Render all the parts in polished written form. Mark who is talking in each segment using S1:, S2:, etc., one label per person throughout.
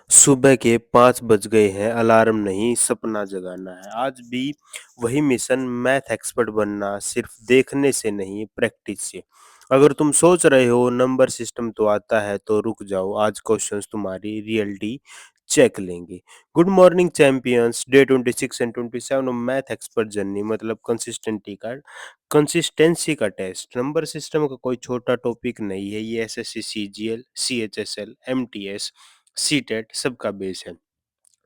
S1: सुबह के 5 बज गए हैं, अलार्म नहीं सपना जगाना है। आज भी वही मिशन मैथ एक्सपर्ट बनना सिर्फ देखने से नहीं प्रैक्टिस से। अगर तुम सोच रहे हो नंबर सिस्टम तो आता है तो रुक जाओ, आज क्वेश्चंस तुम्हारी रियलिटी चेक लेंगे। Good morning champions, day 26 and 27 of math expert journey मतलब कंसिस्टेंसी का टेस्ट। नंबर सिस्टम का कोई छोटा टॉपिक नहीं है, ये SSC, CGL, CHSL, MTS, CTET सबका बेस है।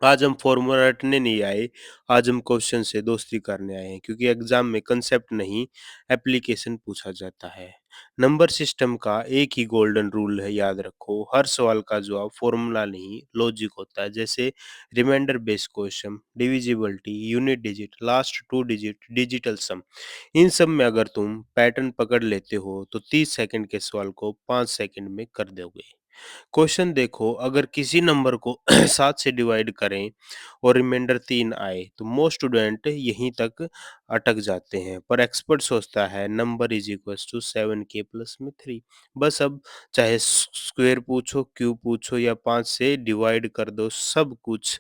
S1: आज हम फॉर्मूला रटने नहीं आए, आज हम क्वेश्चन से दोस्ती करने आए हैं, क्योंकि एग्जाम में कंसेप्ट नहीं एप्लीकेशन पूछा जाता है। नंबर सिस्टम का एक ही गोल्डन रूल है, याद रखो, हर सवाल का जवाब फॉर्मूला नहीं लॉजिक होता है। जैसे remainder based question, divisibility, unit digit, last two digit, digital sum. इन सब में अगर तुम पैटर्न पकड़ लेते हो तो 30 सेकंड के सवाल को 5 सेकंड में कर दोगे। क्वेश्चन देखो, अगर किसी नंबर को 7 से डिवाइड करें और रिमाइंडर 3 आए तो मोस्ट स्टूडेंट यहीं तक अटक जाते हैं, पर एक्सपर्ट सोचता है नंबर इज इक्वल्स टू 7 के प्लस में 3। बस अब चाहे स्क्वायर पूछो, क्यूब पूछो या 5 से डिवाइड कर दो, सब कुछ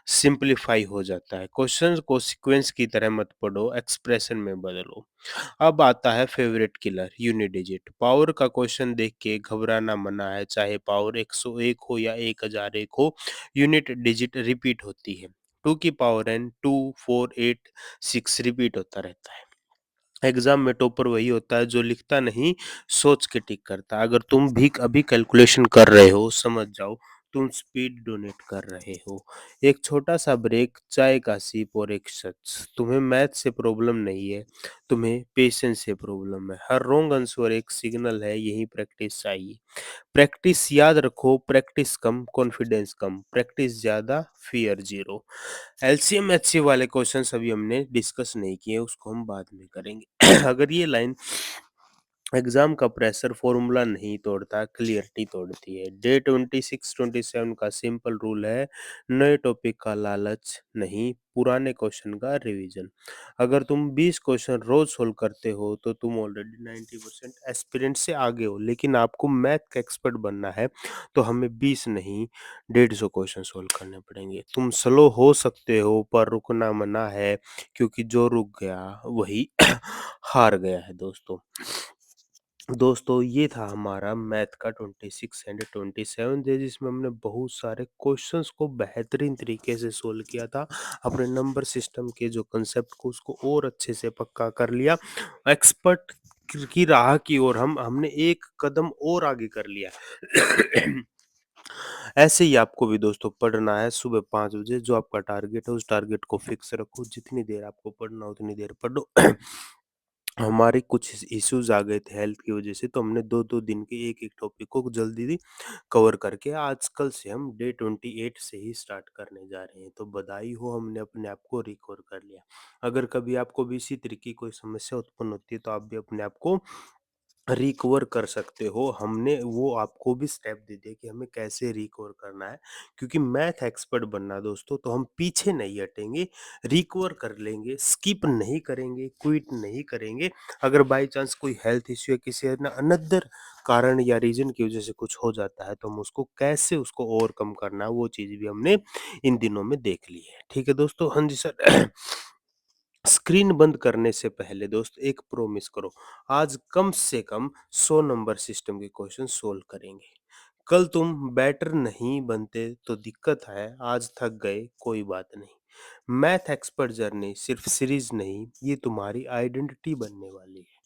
S1: सिंपलीफाई हो जाता है। क्वेश्चन को सीक्वेंस की तरह मत पढ़ो, एक्सप्रेशन में बदलो। अब आता है favourite killer, unit digit. Power का क्वेश्चन देख के घबराना मना है, चाहे पावर 101 हो या 1001 हो, यूनिट डिजिट रिपीट होती है। 2 की पावर n, 2, 4, 8, 6 रिपीट होता रहता है। एग्जाम में टॉपर वही होता है जो लिखता नहीं, सोच के टिक करता है। अगर तुम भी अभी कैलकुलेशन कर रहे हो, समझ जाओ तुम स्पीड डोनेट कर रहे हो। एक छोटा सा ब्रेक, चाय का सिप और एक सच, तुम्हें मैथ से प्रॉब्लम नहीं है, तुम्हें पेशेंस से प्रॉब्लम है। हर रॉन्ग आंसर एक सिग्नल है, यही प्रैक्टिस चाहिए। प्रैक्टिस याद रखो, प्रैक्टिस कम कॉन्फिडेंस कम, प्रैक्टिस ज्यादा फियर जीरो। एलसीएम एचसीएफ वाले क्वेश्चंस अभी हमने डिस्कस नहीं किए, उसको हम बाद में करेंगे। अगर ये लाइन एग्जाम का प्रेशर फॉर्मूला नहीं तोड़ता, क्लियरिटी तोड़ती है। डे 26 27 का सिंपल रूल है, नए टॉपिक का लालच नहीं, पुराने क्वेश्चन का रिवीजन। अगर तुम 20 क्वेश्चन रोज सोल्व करते हो तो तुम ऑलरेडी 90% एस्पिरेंट से आगे हो। लेकिन आपको मैथ का एक्सपर्ट बनना है तो हमें 20 नहीं 150 क्वेश्चन सोल्व करने पड़ेंगे। तुम स्लो हो सकते हो पर रुकना मना है, क्योंकि जो रुक गया वही हार गया है दोस्तों। दोस्तों ये था हमारा मैथ का 26 एंड 27 डे, जिसमें हमने बहुत सारे क्वेश्चंस को बेहतरीन तरीके से सोल्व किया था। अपने नंबर सिस्टम के जो कंसेप्ट को उसको और अच्छे से पक्का कर लिया। एक्सपर्ट की राह की ओर हमने एक कदम और आगे कर लिया। ऐसे ही आपको भी दोस्तों पढ़ना है सुबह 5 बजे, जो आपका टारगेट है उस टारगेट को फिक्स रखो, जितनी देर आपको पढ़ना हो उतनी देर पढ़ो। हमारे कुछ इश्यूज आ गए थे हेल्थ की वजह से, तो हमने 2-2 दिन के एक-एक टॉपिक को जल्दी कवर करके आजकल से हम डे 28 से ही स्टार्ट करने जा रहे हैं। तो बधाई हो, हमने अपने आप को रिकवर कर लिया। अगर कभी आपको भी इसी तरह की कोई समस्या उत्पन्न होती है तो आप भी अपने आप को रिकवर कर सकते हो। हमने वो आपको भी स्टेप दे दिए कि हमें कैसे रिकवर करना है, क्योंकि मैथ एक्सपर्ट बनना दोस्तों तो हम पीछे नहीं हटेंगे, रिकवर कर लेंगे, स्किप नहीं करेंगे, क्विट नहीं करेंगे। अगर बाय चांस कोई हेल्थ इश्यू या किसी अनदर कारण या रीजन की वजह से कुछ हो जाता है तो हम उसको कैसे उसको ओवरकम करना है, वो चीज भी हमने इन दिनों में देख ली है। ठीक है दोस्तों, हाँ जी सर। स्क्रीन बंद करने से पहले दोस्त एक प्रॉमिस करो, आज कम से कम 100 नंबर सिस्टम के क्वेश्चन सोल्व करेंगे। कल तुम बेटर नहीं बनते तो दिक्कत है, आज थक गए कोई बात नहीं। मैथ एक्सपर्ट जर्नी सिर्फ सीरीज नहीं, ये तुम्हारी आइडेंटिटी बनने वाली है।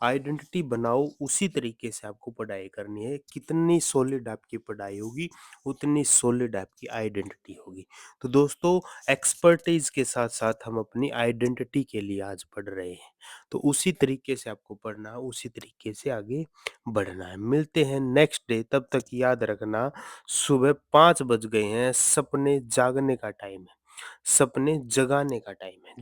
S1: आइडेंटिटी बनाओ, उसी तरीके से आपको पढ़ाई करनी है। कितनी सॉलिड आपकी पढ़ाई होगी उतनी सॉलिड आपकी आइडेंटिटी होगी। तो दोस्तों, एक्सपर्टीज के साथ साथ हम अपनी आइडेंटिटी के लिए आज पढ़ रहे हैं, तो उसी तरीके से आपको पढ़ना है, उसी तरीके से आगे बढ़ना है। मिलते हैं नेक्स्ट डे, तब तक याद रखना सुबह 5 बज गए हैं, सपने जागने का टाइम है, सपने जगाने का टाइम है।